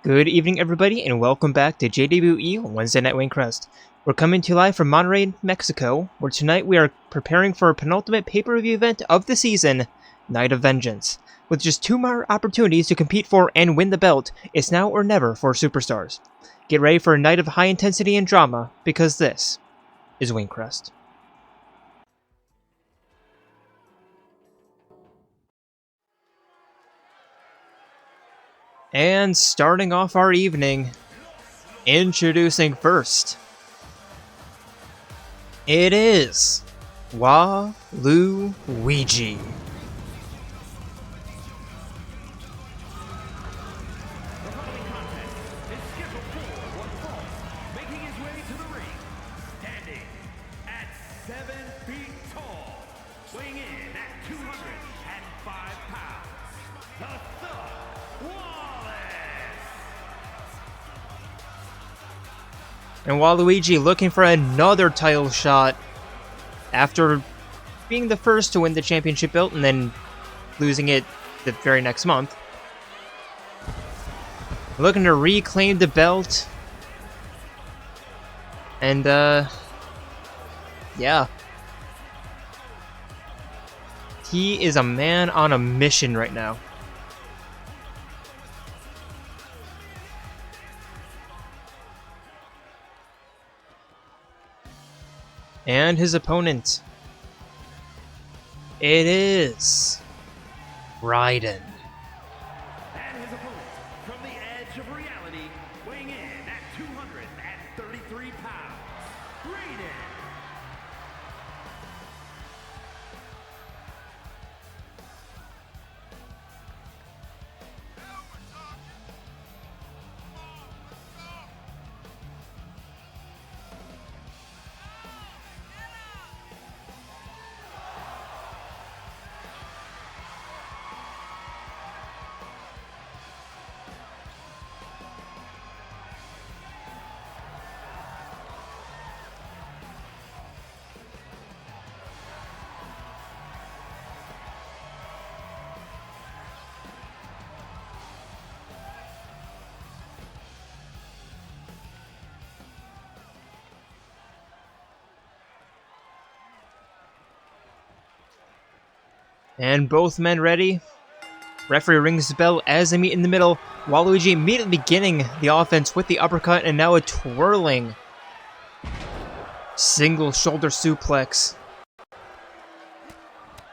Good evening, everybody, and welcome back to JWE Wednesday Night Wingcrest. We're coming to you live from Monterrey, Mexico, where tonight we are preparing for a penultimate pay-per-view event of the season, Night of Vengeance. With just 2 more opportunities to compete for and win the belt, it's now or never for superstars. Get ready for a night of high intensity and drama, because this is Wingcrest. And starting off our evening, introducing first, it is Waluigi. Making his way to the ring, standing at 7 feet tall, weighing in at 205 pounds, the Thug Wallace. And Waluigi looking for another title shot after being the first to win the championship belt and then losing it the very next month. Looking to reclaim the belt. And, yeah. He is a man on a mission right now. And his opponent, it is Raiden. And his opponent, from the edge of reality, weighing in at 233 pounds, Raiden. And both men ready. Referee rings the bell as they meet in the middle. Waluigi immediately beginning the offense with the uppercut and now a twirling single shoulder suplex.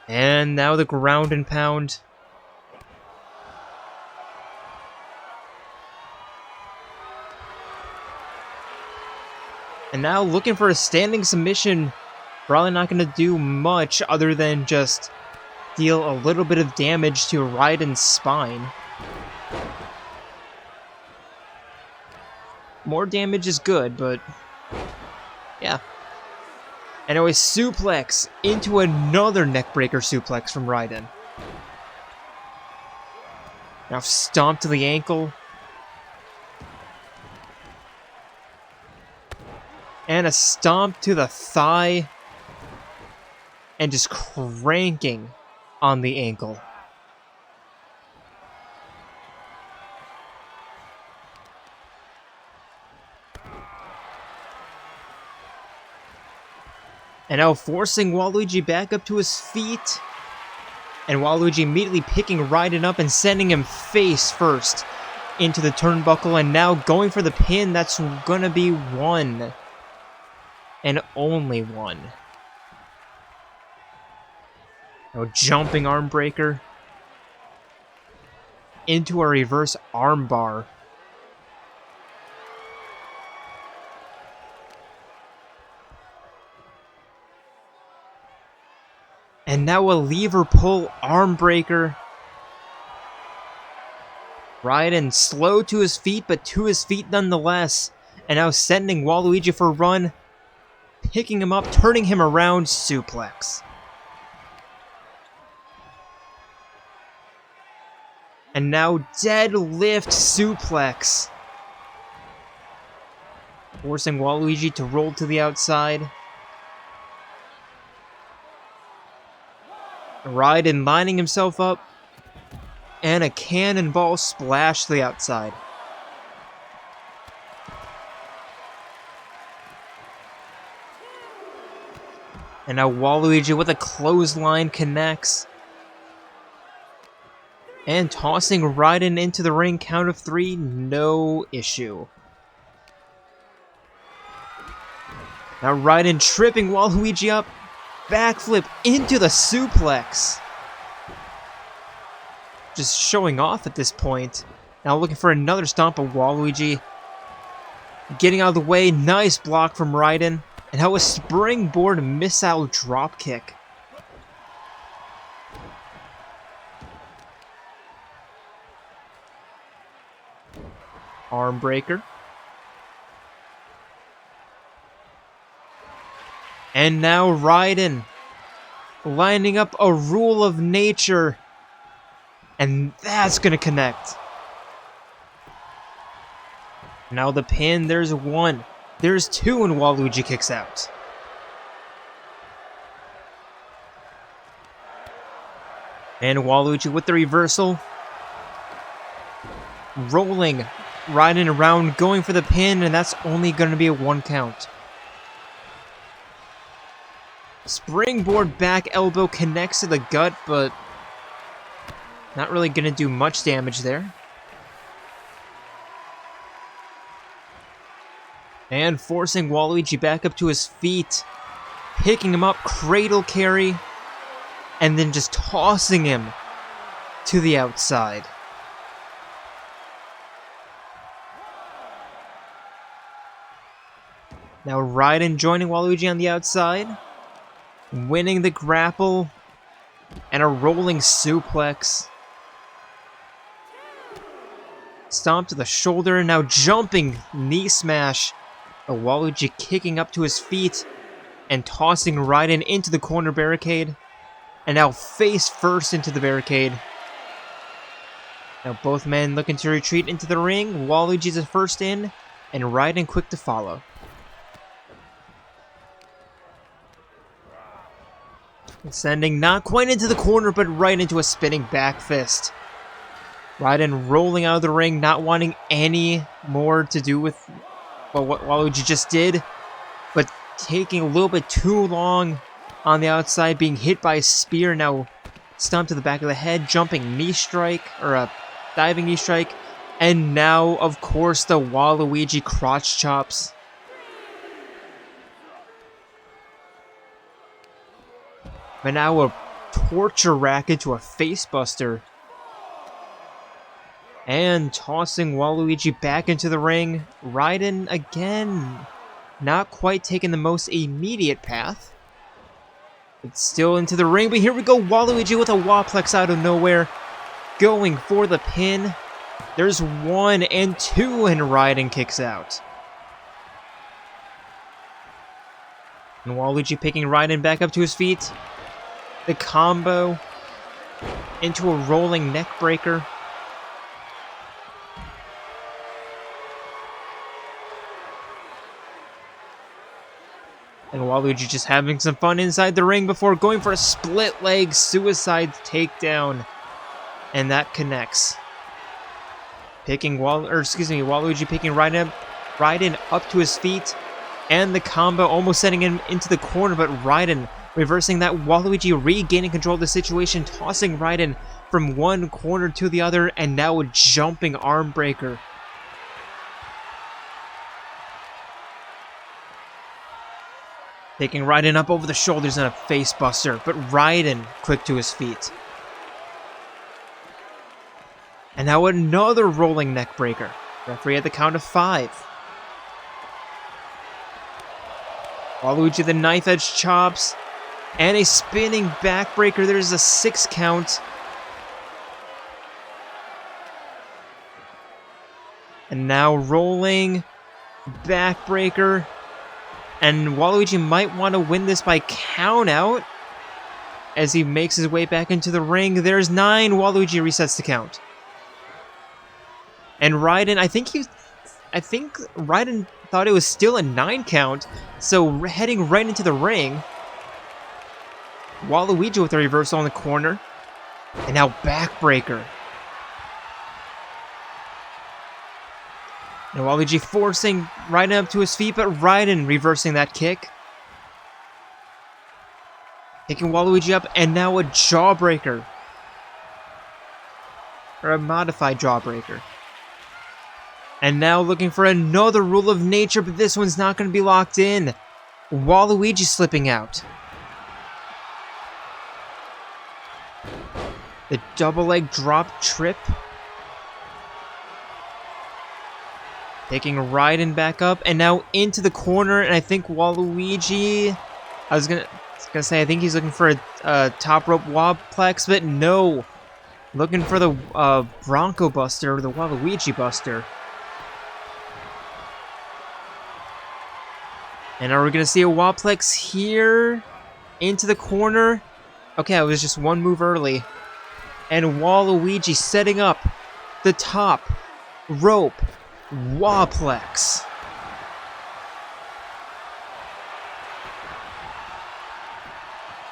And now the ground and pound. And now looking for a standing submission. Probably not going to do much other than just deal a little bit of damage to Raiden's spine. More damage is good, but yeah. And now a suplex into another neckbreaker suplex from Raiden. Now stomp to the ankle. And a stomp to the thigh. And just cranking on the ankle. And now forcing Waluigi back up to his feet. And Waluigi immediately picking Raiden up and sending him face first into the turnbuckle. And now going for the pin. That's gonna be one. And only one. A jumping arm breaker into a reverse arm bar. And now a lever pull arm breaker. Raiden slow to his feet, but to his feet nonetheless. And now sending Waluigi for a run. Picking him up, turning him around, suplex. And now deadlift suplex. Forcing Waluigi to roll to the outside. Raiden lining himself up. And a cannonball splash to the outside. And now Waluigi with a clothesline connects. And tossing Raiden into the ring, count of 3, no issue. Now Raiden tripping Waluigi up, backflip into the suplex. Just showing off at this point. Now looking for another stomp of Waluigi. Getting out of the way, nice block from Raiden. And how a springboard missile dropkick. Arm breaker. And now Raiden lining up a rule of nature. And that's going to connect. Now the pin, there's 1. There's 2, and Waluigi kicks out. And Waluigi with the reversal. Rolling Raiden around, going for the pin, and that's only going to be a 1 count. Springboard back elbow connects to the gut, but not really going to do much damage there. And forcing Waluigi back up to his feet. Picking him up, cradle carry. And then just tossing him to the outside. Now Raiden joining Waluigi on the outside. Winning the grapple. And a rolling suplex. Stomp to the shoulder, now jumping knee smash. A Waluigi kicking up to his feet and tossing Raiden into the corner barricade. And now face first into the barricade. Now both men looking to retreat into the ring. Waluigi's the first in, and Raiden quick to follow. Sending not quite into the corner, but right into a spinning back fist. Raiden rolling out of the ring, not wanting any more to do with what Waluigi just did, but taking a little bit too long on the outside, being hit by a spear, now stumped to the back of the head, jumping knee strike, or a diving knee strike, and now, of course, the Waluigi crotch chops. But now a torture rack into a facebuster. And tossing Waluigi back into the ring. Raiden, again, not quite taking the most immediate path. It's still into the ring, but here we go. Waluigi with a Waplex out of nowhere. Going for the pin. There's 1 and 2, and Raiden kicks out. And Waluigi picking Raiden back up to his feet. The combo into a rolling neck breaker. And Waluigi just having some fun inside the ring before going for a split leg suicide takedown. And that connects. Waluigi picking Raiden up to his feet. And the combo almost sending him into the corner, but Raiden reversing that. Waluigi regaining control of the situation, tossing Raiden from one corner to the other, and now a jumping arm breaker. Taking Raiden up over the shoulders in a face buster, but Raiden quick to his feet. And now another rolling neck breaker. Referee at the count of 5. Waluigi the knife edge chops. And a spinning backbreaker. There's a 6 count. And now rolling backbreaker. And Waluigi might want to win this by count out as he makes his way back into the ring. There's 9. Waluigi resets the count. And Raiden, I think Raiden thought it was still a 9 count, so heading right into the ring. Waluigi with a reversal in the corner. And now backbreaker. And Waluigi forcing Raiden up to his feet, but Raiden reversing that kick. Taking Waluigi up, and now a Jawbreaker. Or a modified Jawbreaker. And now looking for another Rule of Nature, but this one's not going to be locked in. Waluigi slipping out. The double leg drop trip. Taking Raiden back up, and now into the corner, and I think Waluigi... I was gonna say, I think he's looking for a top rope wobplex, but no. Looking for the Bronco Buster, or the Waluigi Buster. And are we gonna see a wobplex here? Into the corner? Okay, I was just one move early. And Waluigi setting up the top rope wobplex.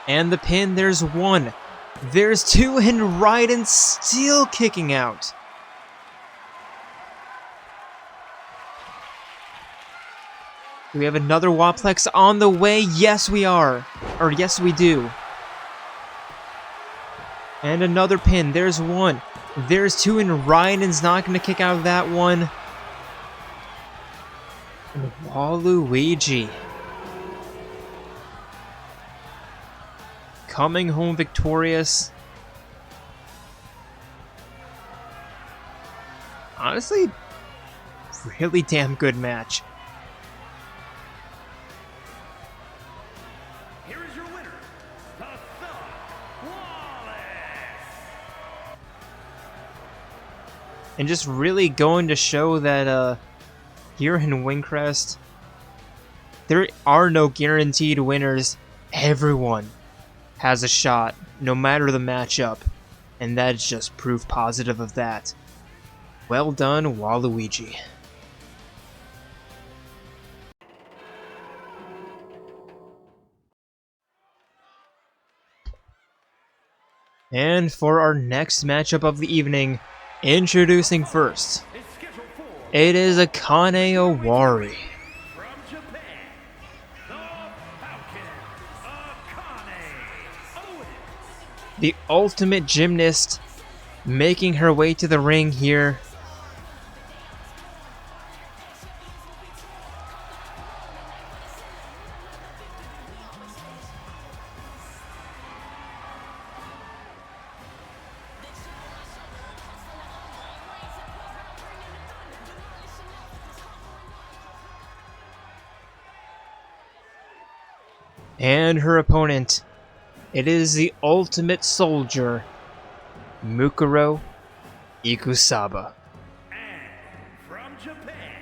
And the pin, there's one. There's two, and Raiden still kicking out. Do we have another wobplex on the way? Yes, we are. Or yes, we do. And another pin. There's one. There's two, and Raiden's not going to kick out of that one. And Waluigi coming home victorious. Honestly, really damn good match. Here is your winner, the Thug Wallace. And just really going to show that here in Wingcrest, there are no guaranteed winners. Everyone has a shot, no matter the matchup. And that's just proof positive of that. Well done, Waluigi. And for our next matchup of the evening, introducing first, It's scheduled for it is Akane Owari. from Japan, the Falcon, Akane. Owens. The ultimate gymnast, making her way to the ring here. And her opponent, it is the ultimate soldier, Mukuro Ikusaba. And from Japan,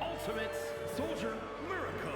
Ultimate Soldier Miracle.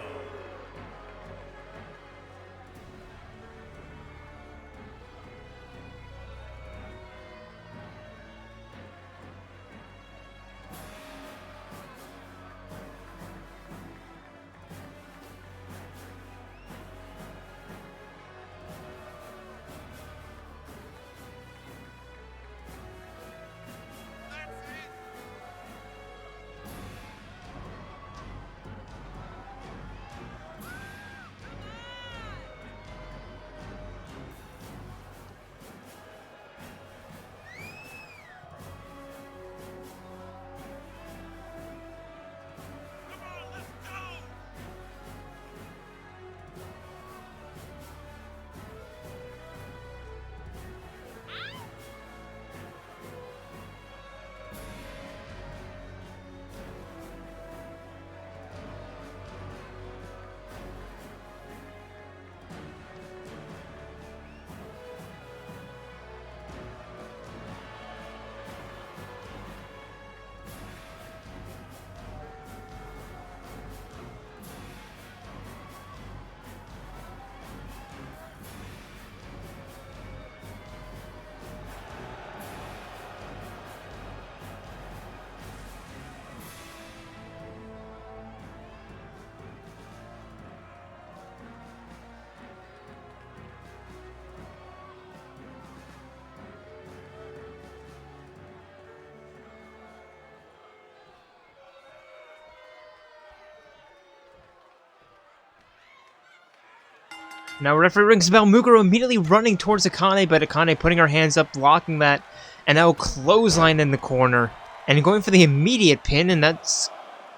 Now referee rings the bell. Mukuro immediately running towards Akane, but Akane putting her hands up, blocking that. And now clothesline in the corner. And going for the immediate pin, and that's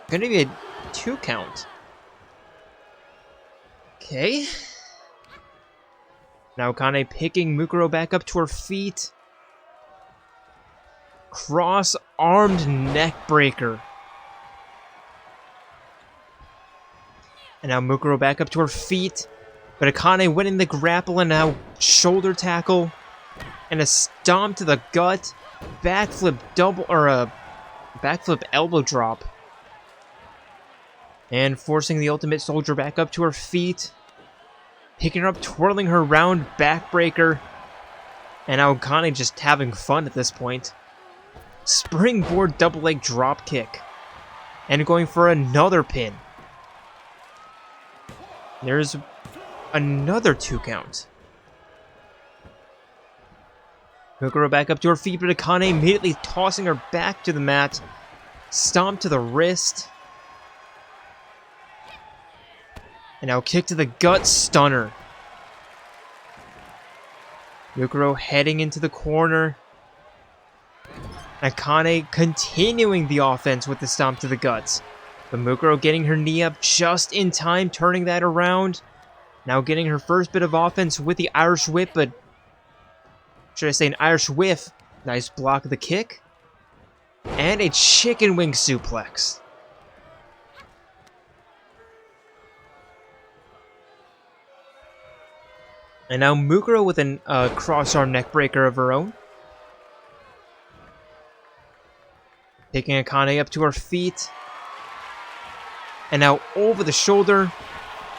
going to be a 2 count. Okay. Now Akane picking Mukuro back up to her feet. Cross-armed neck breaker. And now Mukuro back up to her feet. But Akane winning the grapple and now shoulder tackle. And a stomp to the gut. Backflip double, or a backflip elbow drop. And forcing the Ultimate Soldier back up to her feet. Picking her up, twirling her round backbreaker. And now Akane just having fun at this point. Springboard double leg drop kick. And going for another pin. There's another 2 count. Mukuro back up to her feet, but Akane immediately tossing her back to the mat. Stomp to the wrist. And now kick to the gut, stunner. Mukuro heading into the corner. Akane continuing the offense with the stomp to the guts. But Mukuro getting her knee up just in time, turning that around. Now getting her first bit of offense with the Irish whip, but should I say an Irish whiff. Nice block of the kick. And a chicken wing suplex. And now Mukuro with a cross-arm neck breaker of her own. Taking Akane up to her feet. And now over the shoulder.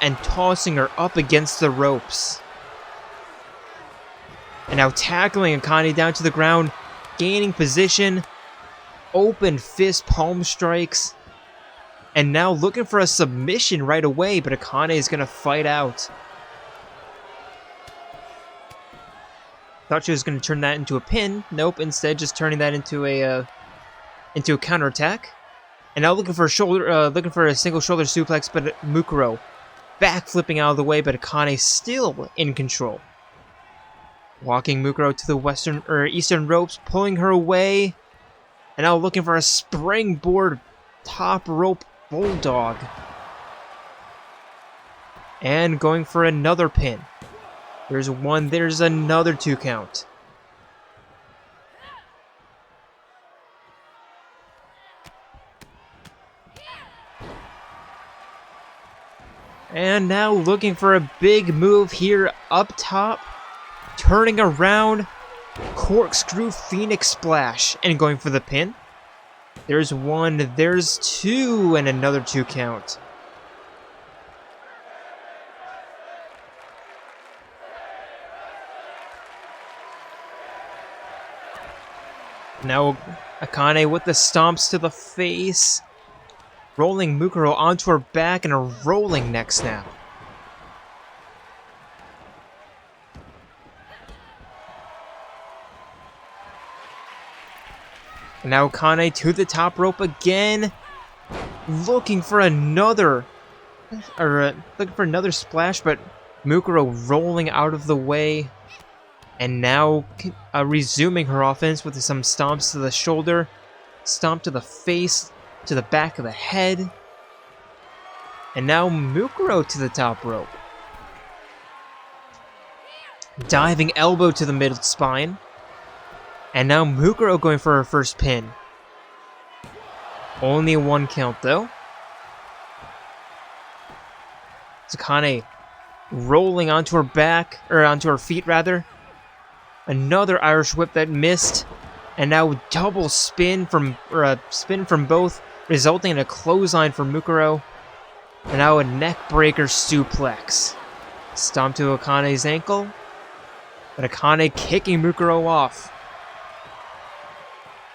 And tossing her up against the ropes. And now tackling Akane down to the ground. Gaining position. Open fist palm strikes. And now looking for a submission right away. But Akane is going to fight out. Thought she was going to turn that into a pin. Nope, instead just turning that into a counterattack. And now looking for a single shoulder suplex, but Mukuro back flipping out of the way, but Akane still in control. Walking Mukuro to the eastern ropes, pulling her away. And now looking for a springboard top rope bulldog. And going for another pin. There's one, there's another 2 count. And now looking for a big move here up top. Turning around. Corkscrew Phoenix Splash. And going for the pin. There's one, there's 2, and another 2 count. Now Akane with the stomps to the face. Rolling Mukuro onto her back and a rolling neck snap. And now Akane to the top rope again. Looking for another splash, but Mukuro rolling out of the way. And now resuming her offense with some stomps to the shoulder, stomp to the face, to the back of the head. And now Mukuro to the top rope. Diving elbow to the mid spine. And now Mukuro going for her first pin. Only 1 count though. Akane rolling onto her back, or onto her feet rather. Another Irish whip that missed, and now double spin from both, resulting in a clothesline for Mukuro. And now a neck breaker suplex. Stomp to Akane's ankle, but Akane kicking Mukuro off.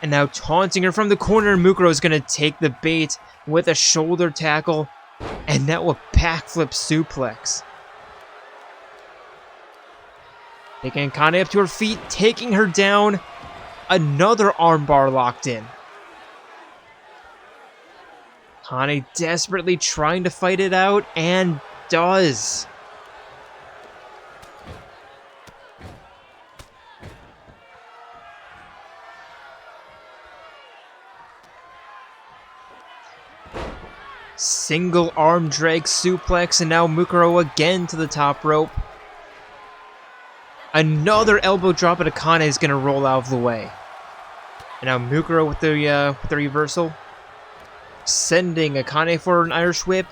And now taunting her from the corner, Mukuro is going to take the bait with a shoulder tackle, and now a backflip suplex. Taking Akane up to her feet, taking her down. Another armbar locked in. Akane desperately trying to fight it out, and does. Single arm drag suplex, and now Mukuro again to the top rope. Another elbow drop, and Akane is going to roll out of the way. And now Mukuro with the reversal. Sending Akane for an Irish whip.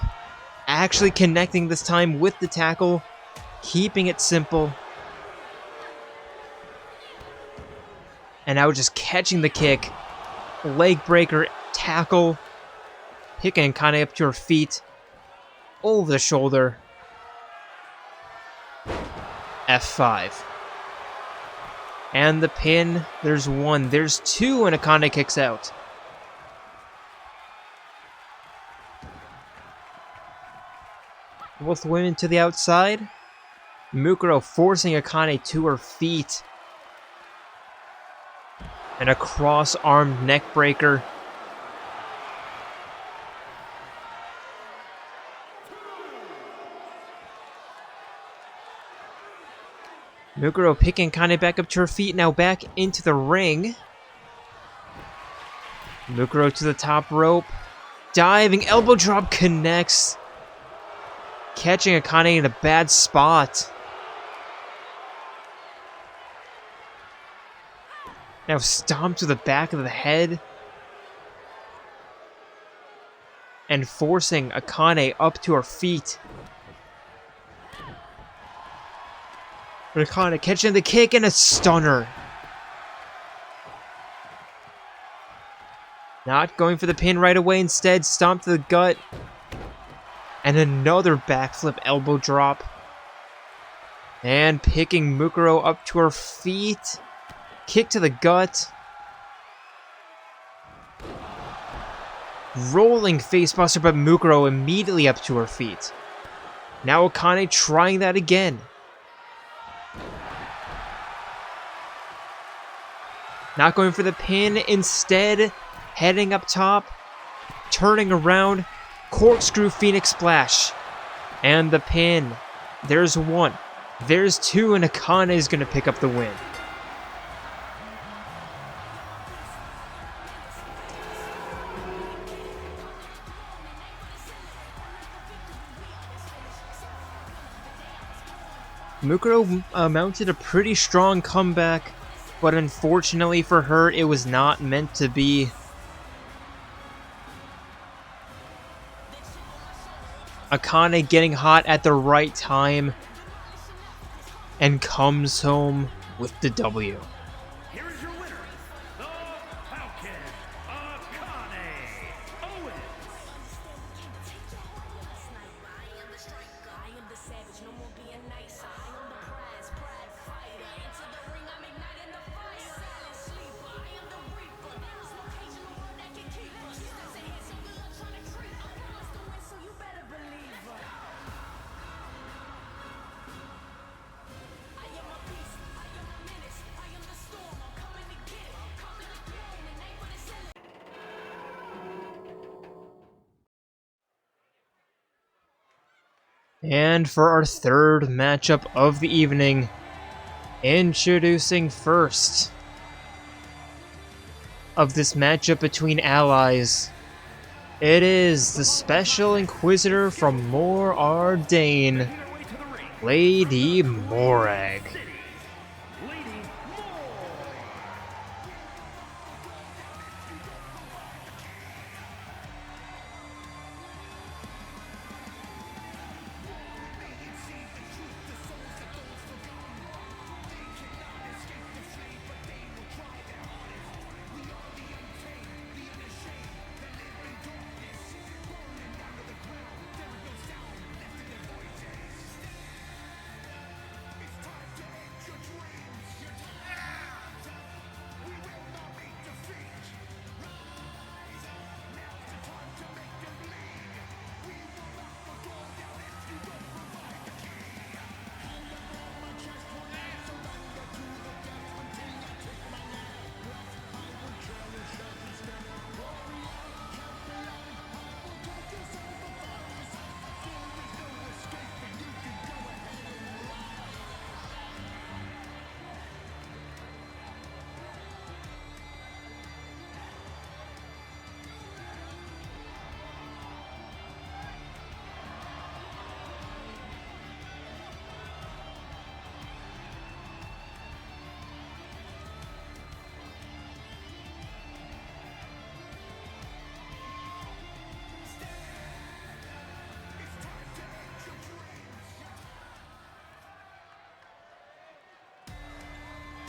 Actually connecting this time with the tackle. Keeping it simple. And now just catching the kick. Leg breaker, tackle. Picking Akane up to her feet. Over the shoulder. F5. And the pin. There's one. There's two, and Akane kicks out. Both women to the outside. Mukuro forcing Akane to her feet. And a cross-armed neck breaker. Mukuro picking Akane back up to her feet, now back into the ring. Mukuro to the top rope. Diving elbow drop connects. Catching Akane in a bad spot. Now stomp to the back of the head. And forcing Akane up to her feet. Akane catching the kick and a stunner. Not going for the pin right away, instead stomp to the gut. And another backflip elbow drop. And picking Mukuro up to her feet. Kick to the gut. Rolling facebuster, but Mukuro immediately up to her feet. Now Akane trying that again. Not going for the pin, instead heading up top, turning around, corkscrew Phoenix Splash, and the pin. There's one, there's two, and Akane is going to pick up the win. Mukuro mounted a pretty strong comeback, but unfortunately for her, it was not meant to be. Akane getting hot at the right time and comes home with the W. Here is your winner, the Falcon, Akane Owens. And for our third matchup of the evening, introducing first of this matchup between allies, it is the Special Inquisitor from More Ardain, Lady Morag.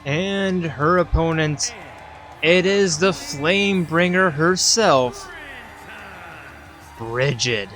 And her opponent, it is the Flamebringer herself, Brighid.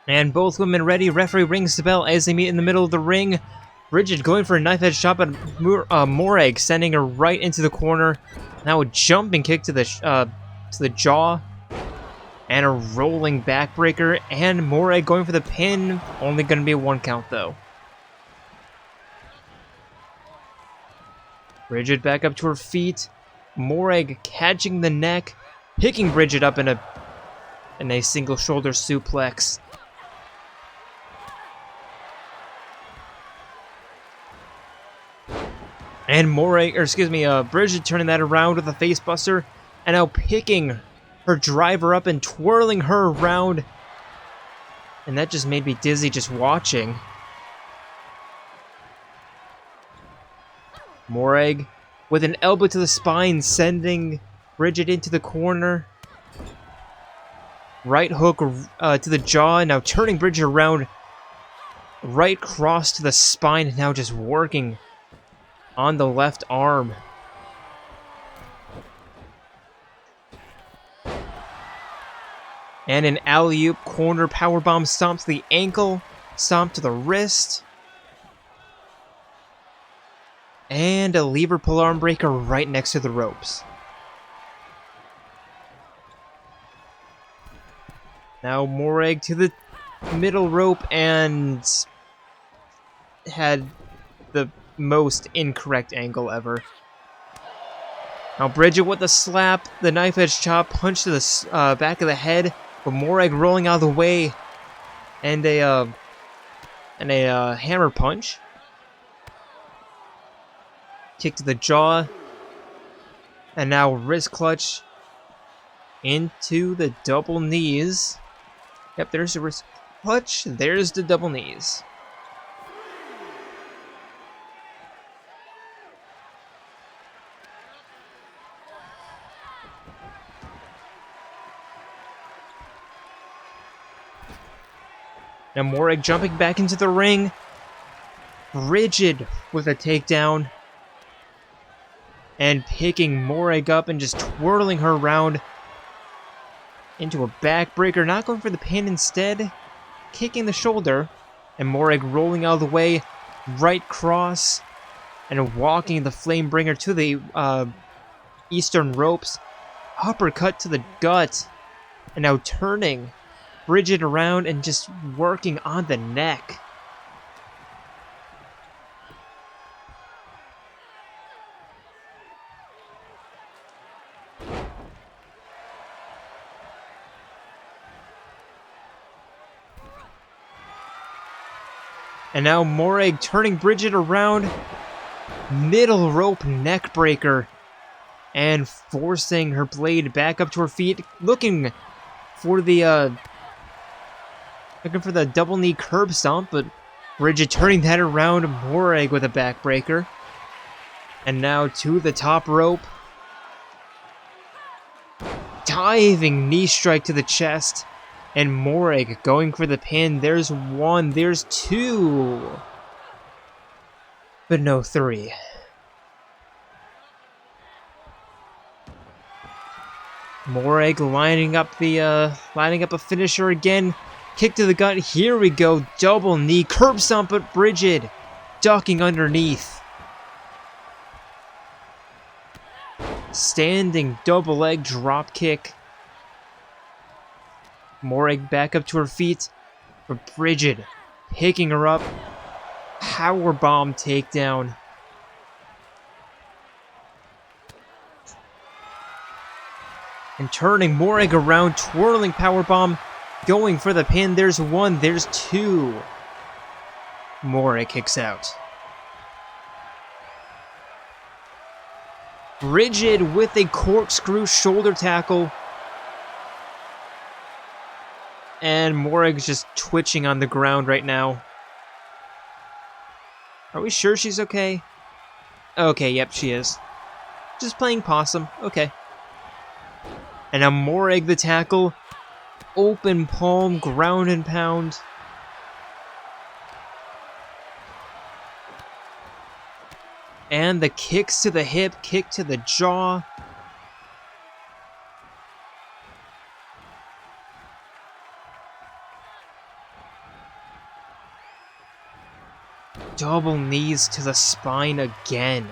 And both women ready. Referee rings the bell as they meet in the middle of the ring. Brighid going for a knife edge shot, but Morag sending her right into the corner. Now a jumping kick to the jaw. And a rolling backbreaker. And Morag going for the pin. Only going to be a 1 count though. Brighid back up to her feet. Morag catching the neck. Picking Brighid up in a single shoulder suplex. And Brighid turning that around with a facebuster, and now picking her driver up and twirling her around. And that just made me dizzy just watching. Morag with an elbow to the spine, sending Brighid into the corner. Right hook to the jaw, and now turning Brighid around. Right cross to the spine, and now just working on the left arm. And an alley-oop corner powerbomb stomp to the ankle, stomp to the wrist. And a lever pull arm breaker right next to the ropes. Now Morag to the middle rope and had the most incorrect angle ever. Now Brighid with the slap, the knife edge chop, punch to the back of the head, but Morag rolling out of the way, and a hammer punch. Kick to the jaw, and now wrist clutch into the double knees. Yep, there's the wrist clutch. There's the double knees. Now Morag jumping back into the ring. Brighid with a takedown. And picking Morag up and just twirling her around into a backbreaker. Not going for the pin, instead kicking the shoulder. And Morag rolling out of the way. Right cross. And walking the Flamebringer to the eastern ropes. Uppercut to the gut. And now turning Brighid around and just working on the neck. And now Morag turning Brighid around. Middle rope neck breaker. And forcing her blade back up to her feet. Looking for the double knee curb stomp, but Brighid turning that around. Morag with a backbreaker. And now to the top rope. Diving knee strike to the chest. And Morag going for the pin. There's 1, there's 2. But no 3. Morag lining up a finisher again. Kick to the gut. Here we go. Double knee curb stomp, but Brighid ducking underneath. Standing double leg drop kick. Morag back up to her feet, but Brighid picking her up. Powerbomb takedown. And turning Morag around, twirling powerbomb, going for the pin. There's one, there's two. Morag kicks out. Brighid with a corkscrew shoulder tackle. And Morag's just twitching on the ground right now. Are we sure she's okay? Okay, yep, she is. Just playing possum. Okay. And now Morag the tackle. Open palm, ground and pound. And the kicks to the hip, kick to the jaw. Double knees to the spine again.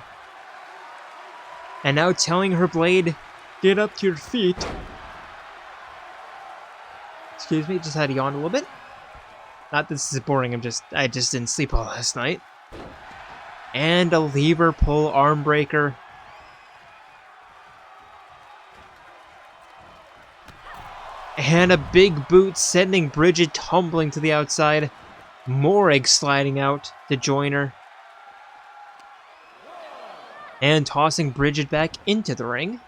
And now telling her blade, get up to your feet. Excuse me, just had to yawn a little bit. Not that this is boring, I just didn't sleep all last night. And a lever pull arm breaker. And a big boot sending Brighid tumbling to the outside. Morag sliding out to join her. And tossing Brighid back into the ring.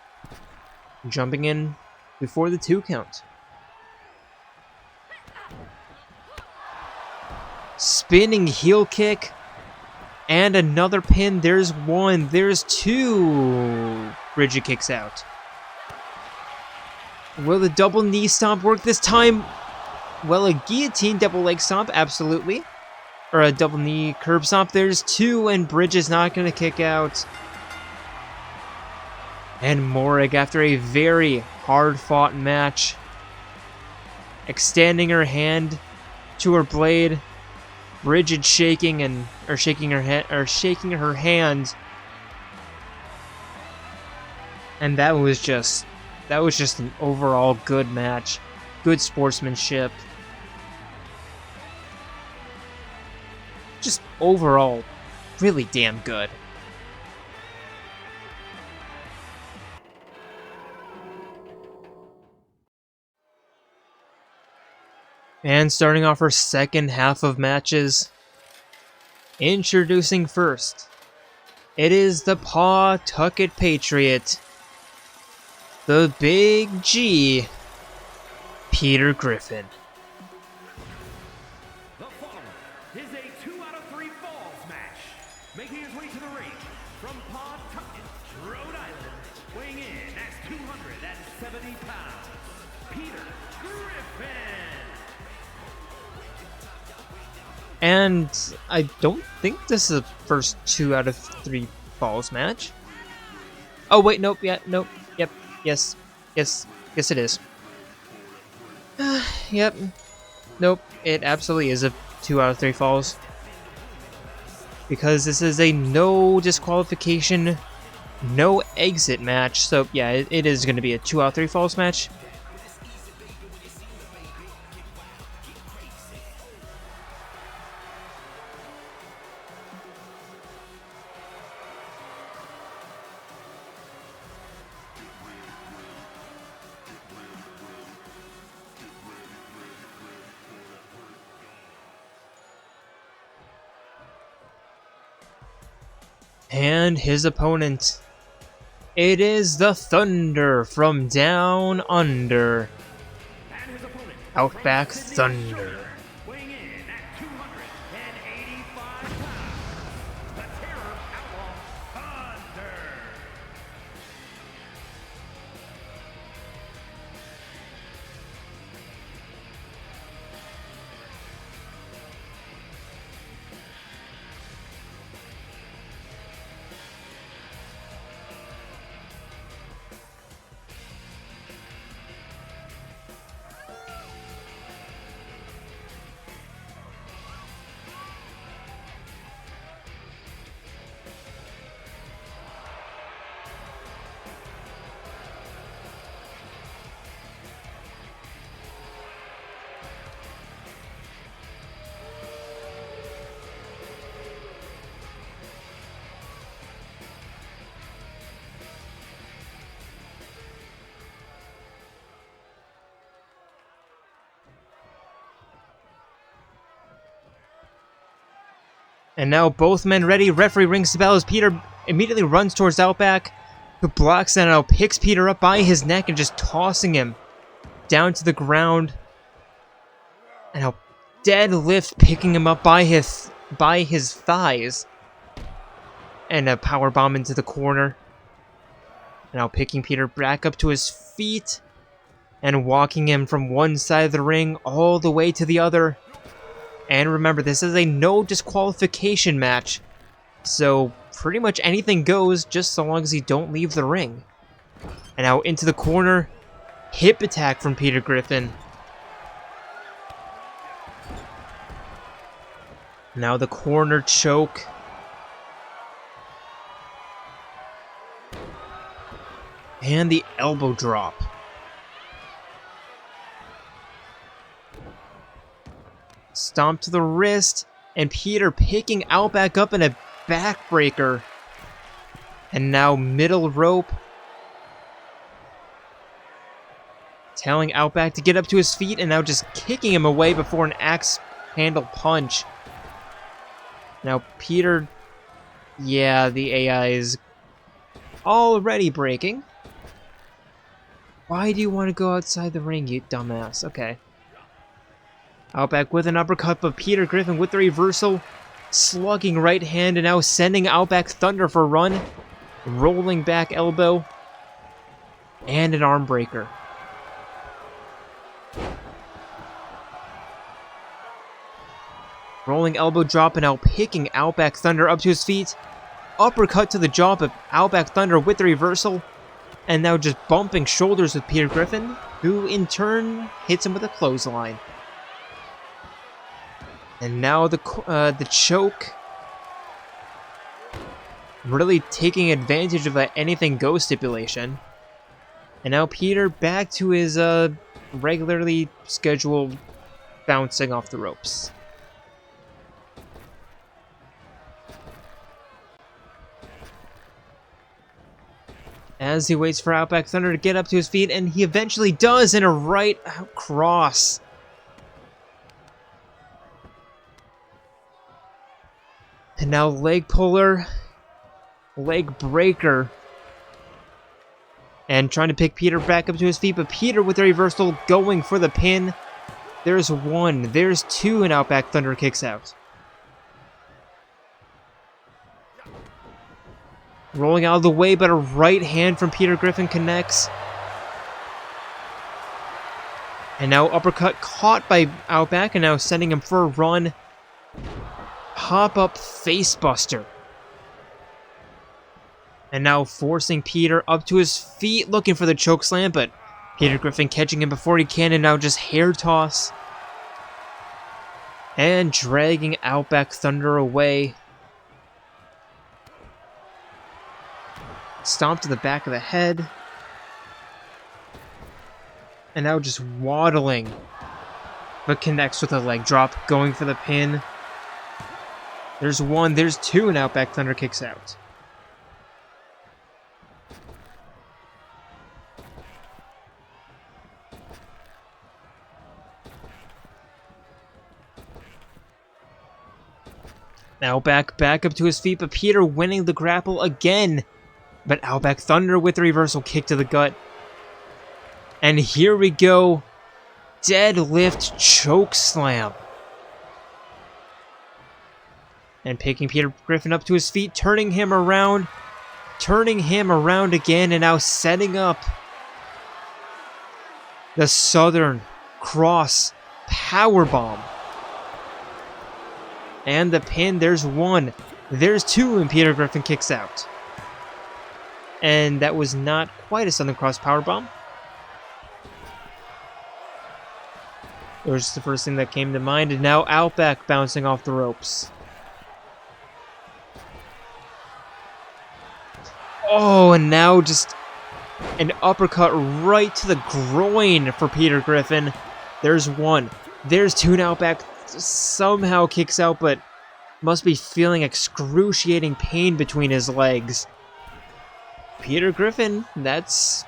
Jumping in before the 2 count. Spinning heel kick. And another pin. There's one. There's two. Brighid kicks out. Will the double knee stomp work this time? Well, a guillotine double leg stomp, absolutely. Or a double knee curb stomp. There's two, and Brighid's not going to kick out. And Morag, after a very hard-fought match, extending her hand to her blade. Brighid shaking her hand. And that was just an overall good match. Good sportsmanship. Just overall, really damn good. And starting off our second half of matches, introducing first, it is the Pawtucket Patriot, the Big G, Peter Griffin. The following is a 2 out of 3 falls match. Making his way to the ring from Pawtucket, Rhode Island, weighing in at 270 pounds, Peter Griffin. And I don't think this is the first 2 out of 3 falls match. Oh wait, nope, yeah, nope, yep, yes it is. Yep, nope, it absolutely is a 2 out of 3 falls. Because this is a no disqualification, no exit match, so yeah, it is going to be a 2 out of 3 falls match. And his opponent, it is the Thunder from Down Under, Outback Thunder. Weighing in at 285 pounds, the Terror Outlaw Thunder. And now both men ready. Referee rings the bell as Peter immediately runs towards Outback, who blocks and now picks Peter up by his neck and just tossing him down to the ground. And now deadlift, picking him up by his thighs. And a powerbomb into the corner. Now picking Peter back up to his feet and walking him from one side of the ring all the way to the other. And remember, this is a no disqualification match, so pretty much anything goes just so long as you don't leave the ring. And now into the corner, hip attack from Peter Griffin. Now the corner choke. And the elbow drop. Stomp to the wrist, and Peter picking Outback up in a backbreaker. And now middle rope. Telling Outback to get up to his feet, and now just kicking him away before an axe handle punch. Now Peter, yeah, the AI is already breaking. Why do you want to go outside the ring, you dumbass? Okay. Outback with an uppercut, but Peter Griffin with the reversal. Slugging right hand and now sending Outback Thunder for a run. Rolling back elbow. And an arm breaker. Rolling elbow drop and now picking Outback Thunder up to his feet. Uppercut to the jaw, but Outback Thunder with the reversal. And now just bumping shoulders with Peter Griffin, who in turn hits him with a clothesline. And now the choke. Really taking advantage of that anything goes stipulation. And now Peter back to his regularly scheduled bouncing off the ropes. As he waits for Outback Thunder to get up to his feet, and he eventually does in a right cross. And now leg puller, leg breaker. And trying to pick Peter back up to his feet, but Peter with the reversal going for the pin. There's one, there's two, and Outback Thunder kicks out. Rolling out of the way, but a right hand from Peter Griffin connects. And now uppercut caught by Outback, and now sending him for a run. Pop-up facebuster. And now forcing Peter up to his feet, looking for the chokeslam, but Peter Griffin catching him before he can, and now just hair toss. And dragging Outback Thunder away. Stomp to the back of the head. And now just waddling. But connects with a leg drop, going for the pin. There's one, there's two, and Outback Thunder kicks out. Outback back up to his feet, but Peter winning the grapple again. But Outback Thunder with the reversal kick to the gut. And here we go. Deadlift choke slam. And picking Peter Griffin up to his feet, turning him around again, and now setting up the Southern Cross Powerbomb. And the pin, there's one, there's two, and Peter Griffin kicks out. And that was not quite a Southern Cross Powerbomb. It was just the first thing that came to mind, and now Outback bouncing off the ropes. Oh, and now just an uppercut right to the groin for Peter Griffin. There's one. There's two, and Outback somehow kicks out, but must be feeling excruciating pain between his legs. Peter Griffin, that's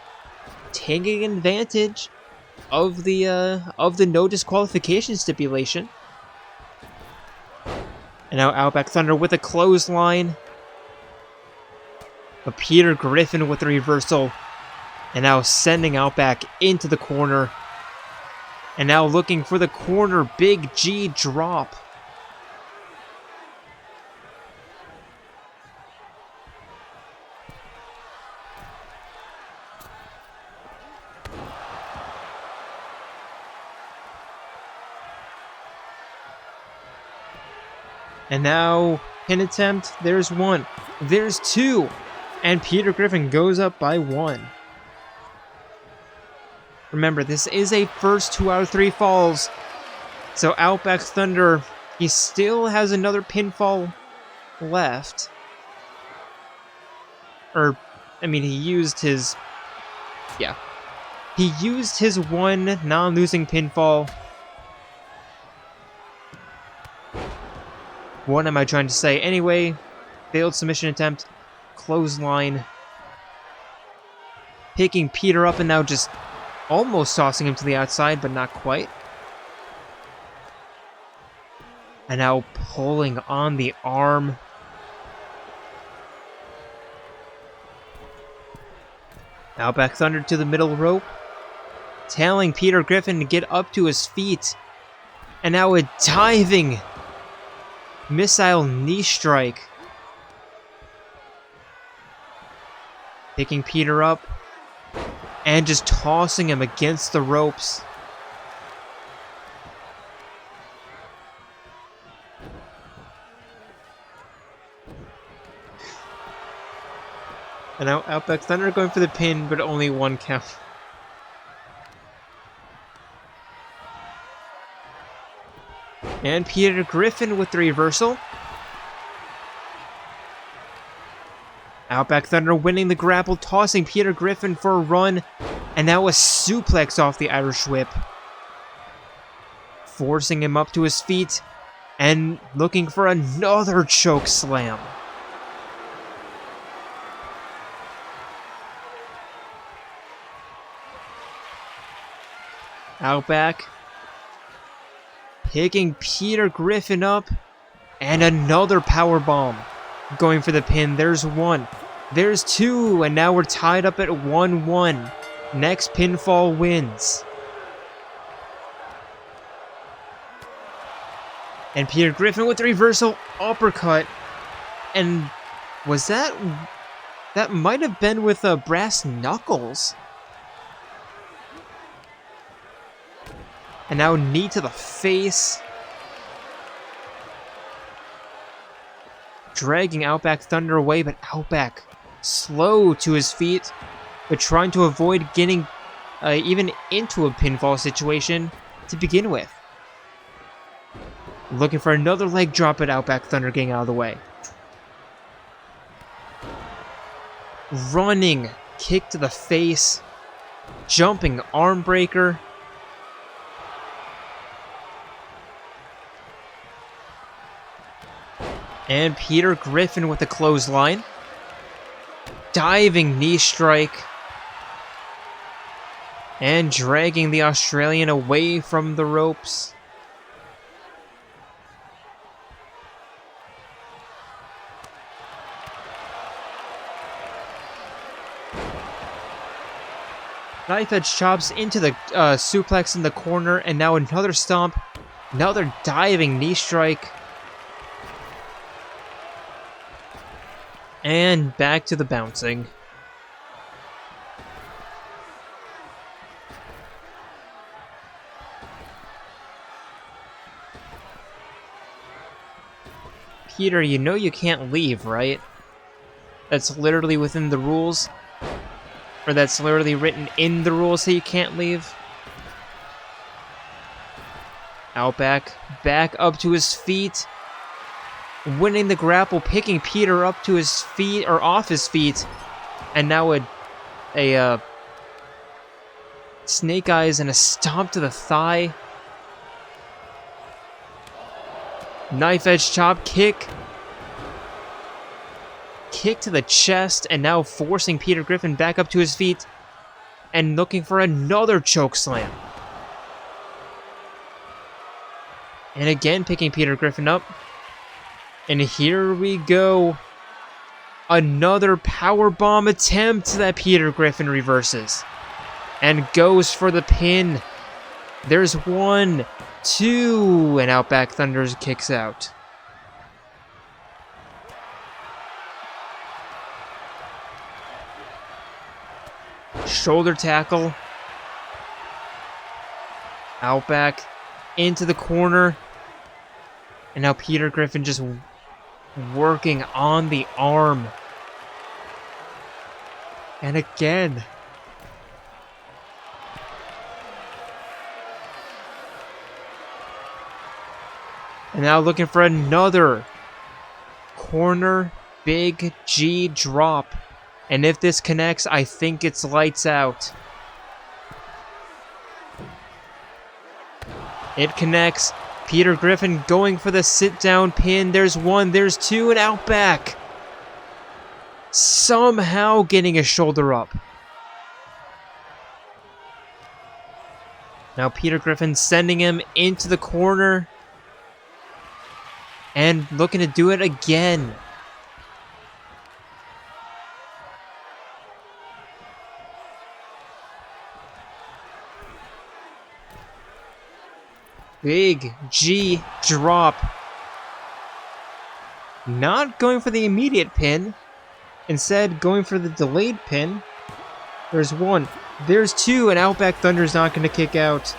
taking advantage of the no disqualification stipulation. And now Outback Thunder with a clothesline. But Peter Griffin with the reversal. And now sending Outback into the corner. And now looking for the corner Big G drop. And now, pin attempt, there's one, there's two, and Peter Griffin goes up by one. Remember, this is a first 2 out of 3 falls, so Outback Thunder, he still has another pinfall left. Or, I mean, he used his one non-losing pinfall. What am I trying to say? Anyway, failed submission attempt, clothesline, picking Peter up and now just almost tossing him to the outside, but not quite. And now pulling on the arm. Outback Thunder to the middle rope, telling Peter Griffin to get up to his feet. And now a diving missile knee strike. Picking Peter up and just tossing him against the ropes. And now Outback Thunder going for the pin, but only one count. And Peter Griffin with the reversal. Outback Thunder winning the grapple, tossing Peter Griffin for a run. And now a suplex off the Irish Whip. Forcing him up to his feet. And looking for another choke slam. Outback picking Peter Griffin up, and another powerbomb. Going for the pin. There's one. There's two. And now we're tied up at 1-1. Next pinfall wins. And Peter Griffin with the reversal uppercut. And was that... That might have been with brass knuckles. And now knee to the face. Dragging Outback Thunder away, but Outback slow to his feet, but trying to avoid getting even into a pinfall situation to begin with. Looking for another leg drop, at Outback Thunder getting out of the way. Running kick to the face. Jumping arm breaker. And Peter Griffin with the clothesline. Diving knee strike. And dragging the Australian away from the ropes. Knife edge chops into the suplex in the corner, and now another stomp. Another diving knee strike. And back to the bouncing. Peter, you know you can't leave, right? That's literally within the rules. Or that's literally written in the rules that you can't leave. Outback, back up to his feet. Winning the grapple, picking Peter up to his feet, or off his feet. And now a snake eyes and a stomp to the thigh. Knife edge chop, kick. Kick to the chest, and now forcing Peter Griffin back up to his feet. And looking for another choke slam. And again picking Peter Griffin up. And here we go. Another powerbomb attempt that Peter Griffin reverses. And goes for the pin. There's 1, 2, and Outback Thunders kicks out. Shoulder tackle. Outback into the corner. And now Peter Griffin just working on the arm. And again. And now looking for another corner big G drop. And if this connects, I think it's lights out. It connects. Peter Griffin going for the sit-down pin. There's 1, there's 2, and Outback. Somehow getting a shoulder up. Now Peter Griffin sending him into the corner. And looking to do it again. Big G drop. Not going for the immediate pin. Instead, going for the delayed pin. There's 1. There's 2. And Outback Thunder's not going to kick out.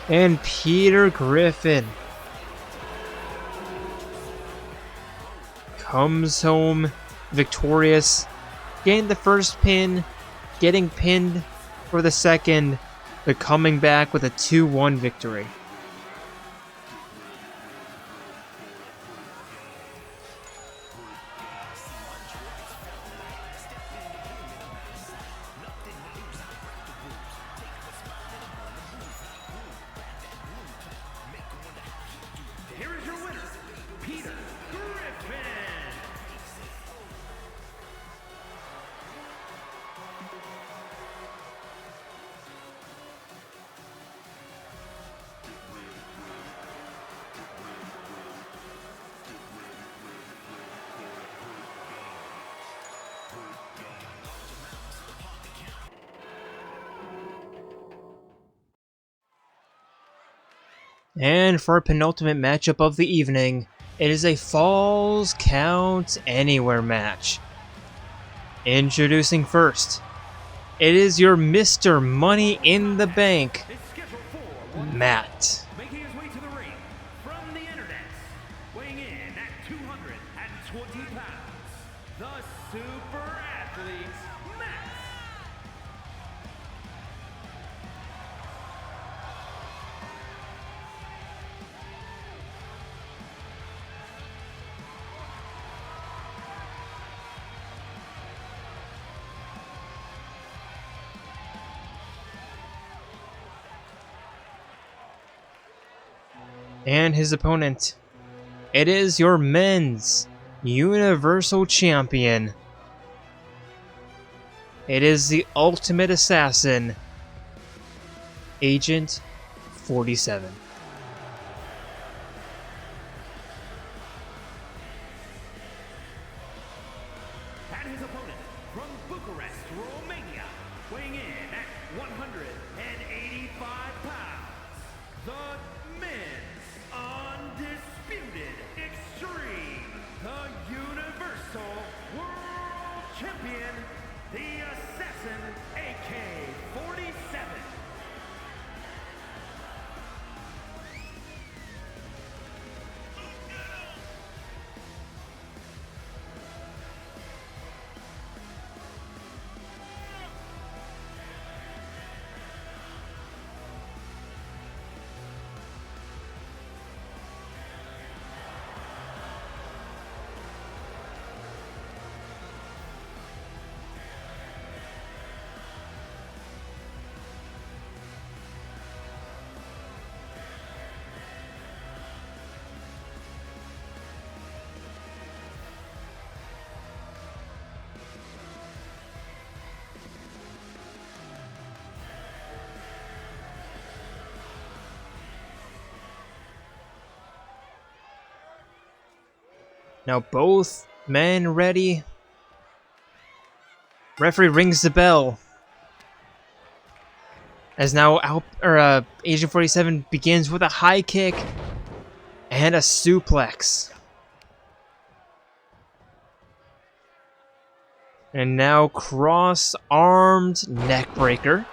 And Peter Griffin comes home victorious. Getting the first pin. Getting pinned for the second. But coming back with a 2-1 victory. Here is your winner, Peter Griffin. And for our penultimate matchup of the evening, it is a Falls Count Anywhere match. Introducing first, it is your Mr. Money in the Bank, Is scheduled for one Matt. making his way to the ring from the internet, weighing in at 220 pounds, the super athlete, Matt. And his opponent, it is your Men's Universal Champion. It is the Ultimate Assassin, Agent 47. And his opponent from Bucharest, Romania, weighing in at 185 pounds, the men's undisputed extreme, the Universal World Champion, the Assassin AK-47. Now both men ready. Referee rings the bell. As now Agent 47 begins with a high kick and a suplex. And now cross-armed neckbreaker.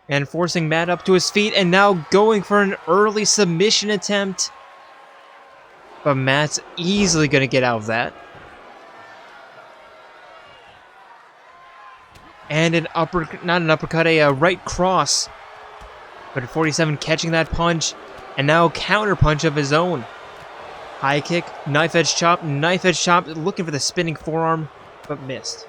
And forcing Matt up to his feet, and now going for an early submission attempt. But Matt's easily going to get out of that. And a right cross. But 47 catching that punch, and now counter punch of his own. High kick, knife edge chop, looking for the spinning forearm, but missed.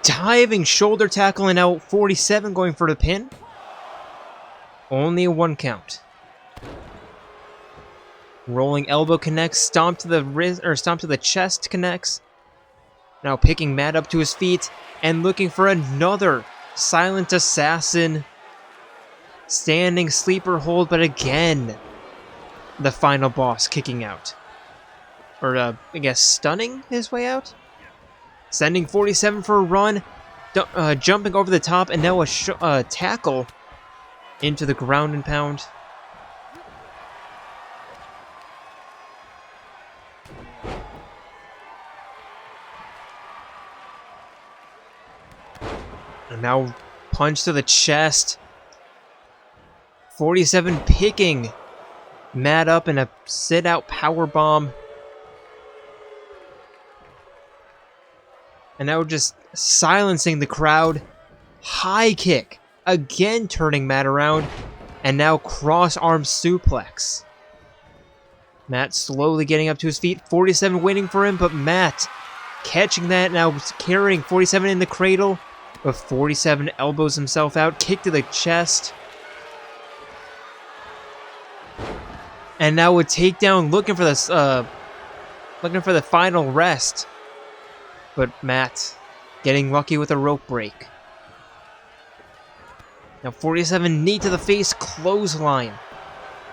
Diving shoulder tackle, and now 47 going for the pin. Only a 1 count. Rolling elbow connects, stomp to the wrist or stomp to the chest connects. Now picking Matt up to his feet and looking for another silent assassin. Standing sleeper hold, but again the final boss kicking out. Or I guess stunning his way out. Sending 47 for a run, jumping over the top, and now a tackle into the ground and pound. And now punch to the chest. 47 picking Matt up in a sit-out powerbomb. And now just silencing the crowd. High kick. Again turning Matt around. And now cross-arm suplex. Matt slowly getting up to his feet. 47 waiting for him, but Matt catching that. Now carrying 47 in the cradle. But 47 elbows himself out. Kick to the chest. And now a takedown, looking for this, looking for the final rest. But Matt getting lucky with a rope break. Now 47 knee to the face, clothesline.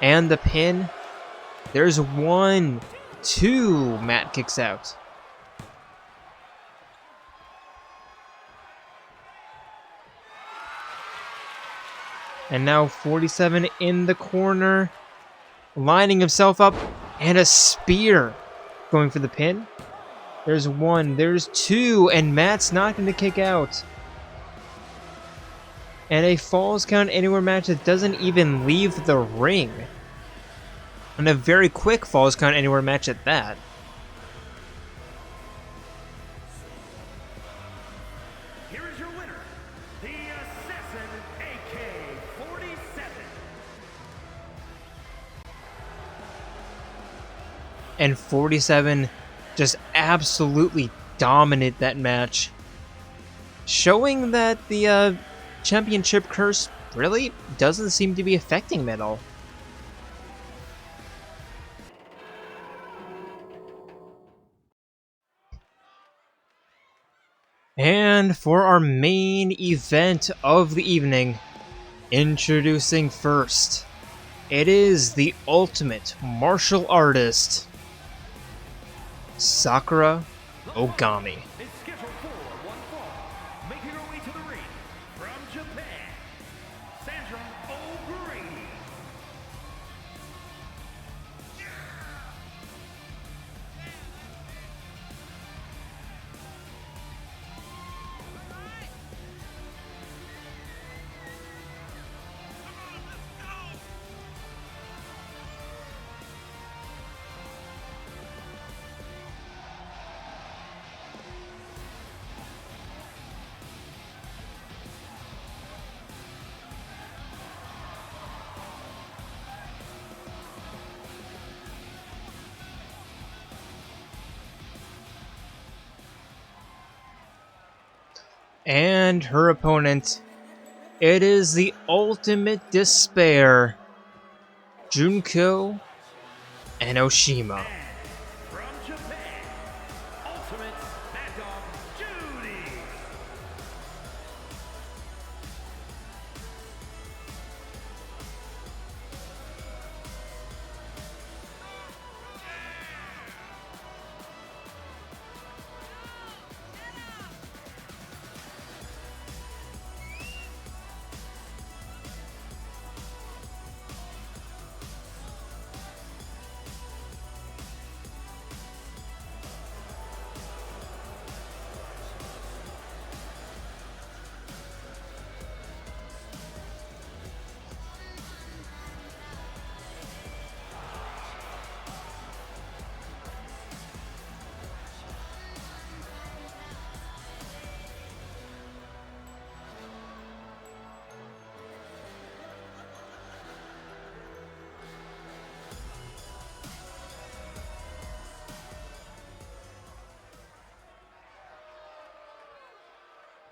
And the pin. There's 1, 2. Matt kicks out. And now 47 in the corner. Lining himself up. And a spear. Going for the pin. There's 1, there's 2, and Matt's not going to kick out. And a Falls Count Anywhere match that doesn't even leave the ring. And a very quick Falls Count Anywhere match at that. Here is your winner, the Assassin AK-47. And 47 just absolutely dominate that match. Showing that the championship curse really doesn't seem to be affecting him at all. And for our main event of the evening, introducing first, it is the ultimate martial artist, Sakura Ogami. Is scheduled for one fall, making her way to the ring from Japan, Sakura Ogami. And her opponent, it is the ultimate despair, Junko Enoshima. From Japan, Ultimate Phantom Judy.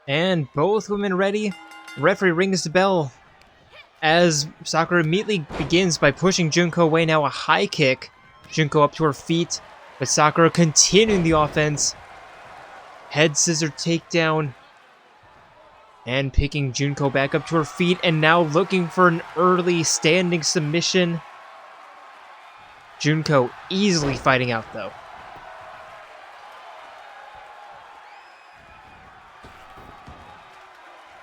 And both women ready. Referee rings the bell as Sakura immediately begins by pushing Junko away. Now a high kick. Junko up to her feet, but Sakura continuing the offense. Head scissor takedown. And picking Junko back up to her feet, and now looking for an early standing submission. Junko easily fighting out though.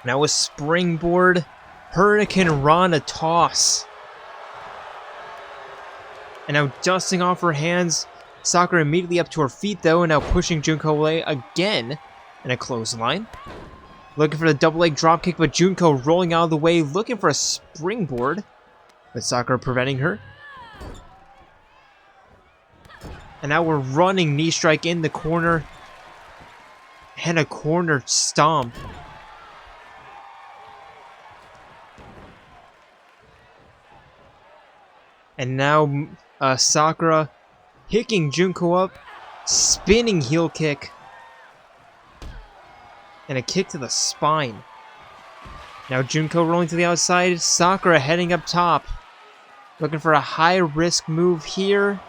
Now a springboard, Hurricane Rana toss. And now dusting off her hands, Sakura immediately up to her feet though, and now pushing Junko away again in a clothesline. Looking for the double leg dropkick, but Junko rolling out of the way, looking for a springboard, but Sakura preventing her. And now we're running knee strike in the corner, and a corner stomp. And now Sakura picking Junko up, spinning heel kick, and a kick to the spine. Now Junko rolling to the outside, Sakura heading up top, looking for a high risk move here.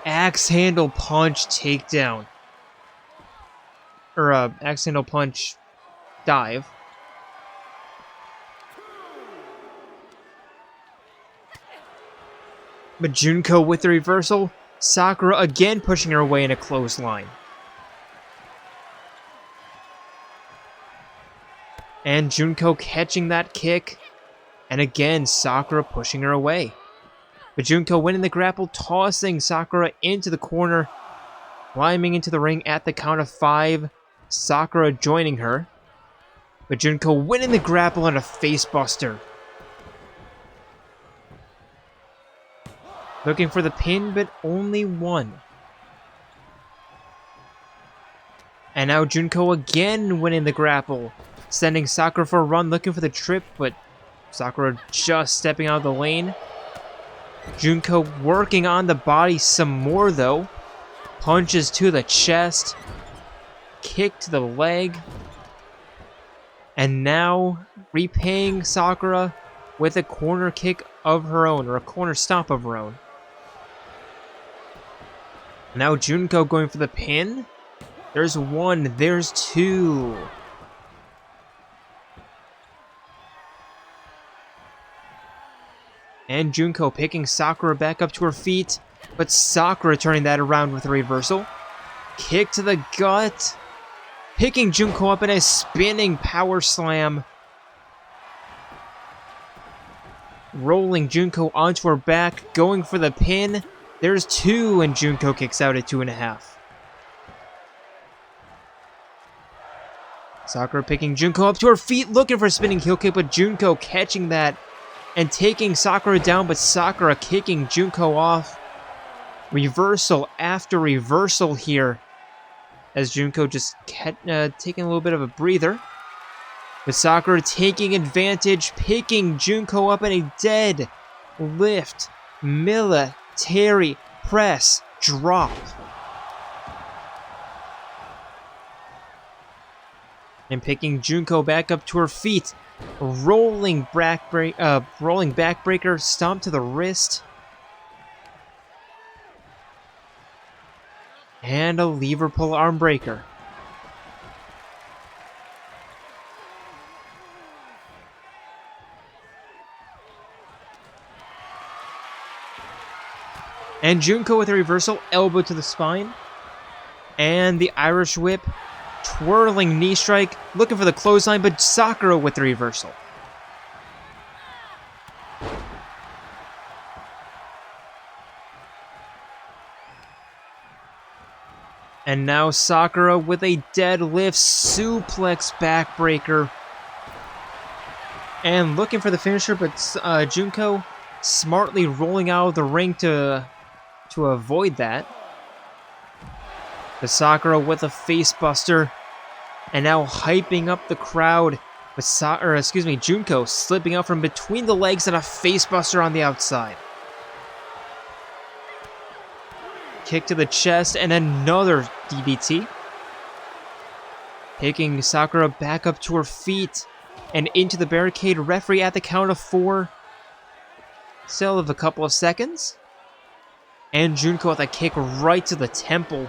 Axe handle punch takedown. Or axe handle punch dive. But Junko with the reversal, Sakura again pushing her away in a clothesline. And Junko catching that kick, and again Sakura pushing her away. But Junko winning the grapple, tossing Sakura into the corner, climbing into the ring at the count of 5, Sakura joining her. But Junko winning the grapple on a facebuster. Looking for the pin, but only one. And now Junko again winning the grapple, sending Sakura for a run, looking for the trip, but Sakura just stepping out of the lane. Junko working on the body some more though. Punches to the chest. Kick to the leg. And now repaying Sakura with a corner kick of her own, or a corner stomp of her own. Now Junko going for the pin. There's one, there's two. And Junko picking Sakura back up to her feet, but Sakura turning that around with a reversal. Kick to the gut. Picking Junko up in a spinning power slam. Rolling Junko onto her back, going for the pin. There's two, and Junko kicks out at 2.5. Sakura picking Junko up to her feet, looking for a spinning heel kick, but Junko catching that and taking Sakura down, but Sakura kicking Junko off. Reversal after reversal here, as Junko just taking a little bit of a breather. But Sakura taking advantage, picking Junko up in a dead lift, military press drop. And picking Junko back up to her feet, rolling backbreaker, stomp to the wrist, and a lever pull arm breaker. And Junko with a reversal, elbow to the spine. And the Irish whip, twirling knee strike, looking for the clothesline, but Sakura with the reversal. And now Sakura with a deadlift suplex backbreaker. And looking for the finisher, but Junko smartly rolling out of the ring to avoid that. The Sakura with a facebuster, and now hyping up the crowd. With Junko slipping out from between the legs and a facebuster on the outside. Kick to the chest and another DDT. Picking Sakura back up to her feet and into the barricade. Referee at the count of 4. Still have a couple of seconds. And Junko with a kick right to the temple.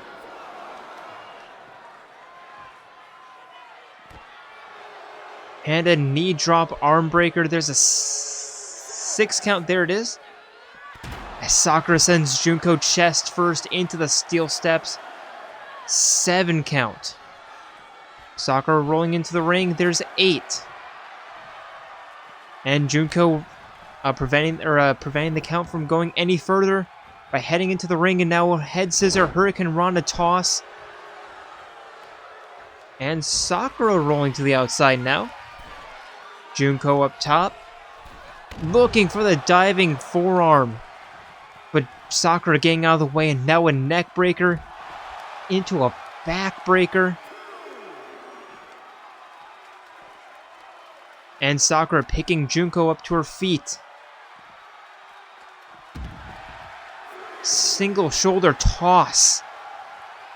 And a knee drop arm breaker. There's a 6 count. There it is. As Sakura sends Junko chest first into the steel steps. 7 count. Sakura rolling into the ring. There's 8. And Junko preventing the count from going any further by heading into the ring, and now a head scissor Hurricane Rana toss. And Sakura rolling to the outside now. Junko up top, looking for the diving forearm. But Sakura getting out of the way, and now a neck breaker into a back breaker. And Sakura picking Junko up to her feet. Single shoulder toss.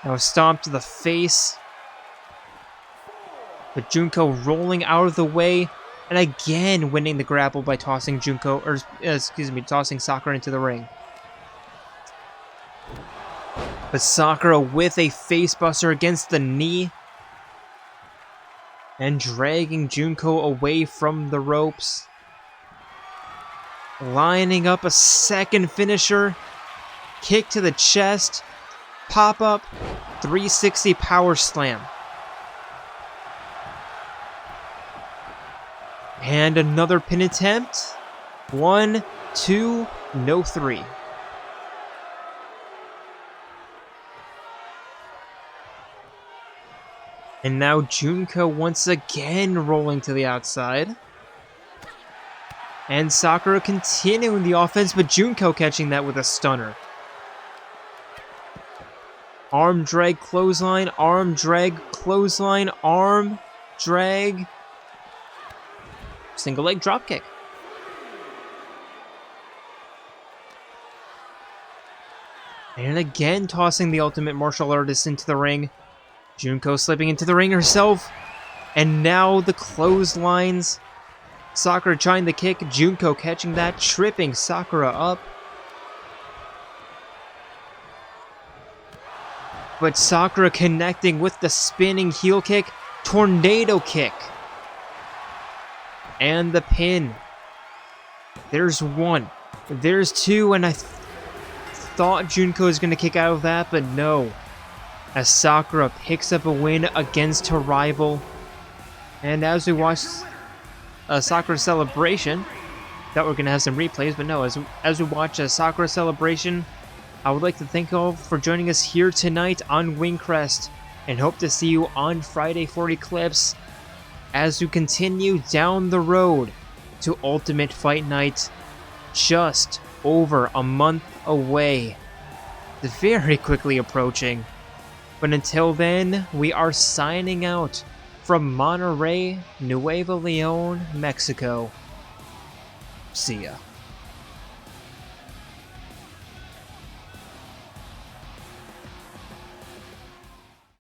Now a stomp to the face. But Junko rolling out of the way. And again winning the grapple by tossing tossing Sakura into the ring. But Sakura with a facebuster against the knee. And dragging Junko away from the ropes. Lining up a second finisher. Kick to the chest. Pop up. 360 power slam. And another pin attempt. 1, 2, no 3. And now Junko once again rolling to the outside. And Sakura continuing the offense, but Junko catching that with a stunner. Arm drag clothesline, arm drag clothesline, arm drag. Single leg dropkick. And again tossing the ultimate martial artist into the ring. Junko slipping into the ring herself. And now the clotheslines. Sakura trying the kick. Junko catching that, tripping Sakura up. But Sakura connecting with the spinning heel kick. Tornado kick. And the pin. There's 1. There's 2, and I thought Junko was going to kick out of that, but no. As Sakura picks up a win against her rival. And as we watch a Sakura celebration, thought we are going to have some replays, but no. As we watch a Sakura celebration, I would like to thank you all for joining us here tonight on Wingcrest, and hope to see you on Friday for Eclipse as we continue down the road to Ultimate Fight Night, just over a month away. It's very quickly approaching. But until then, we are signing out from Monterrey, Nuevo Leon, Mexico. See ya.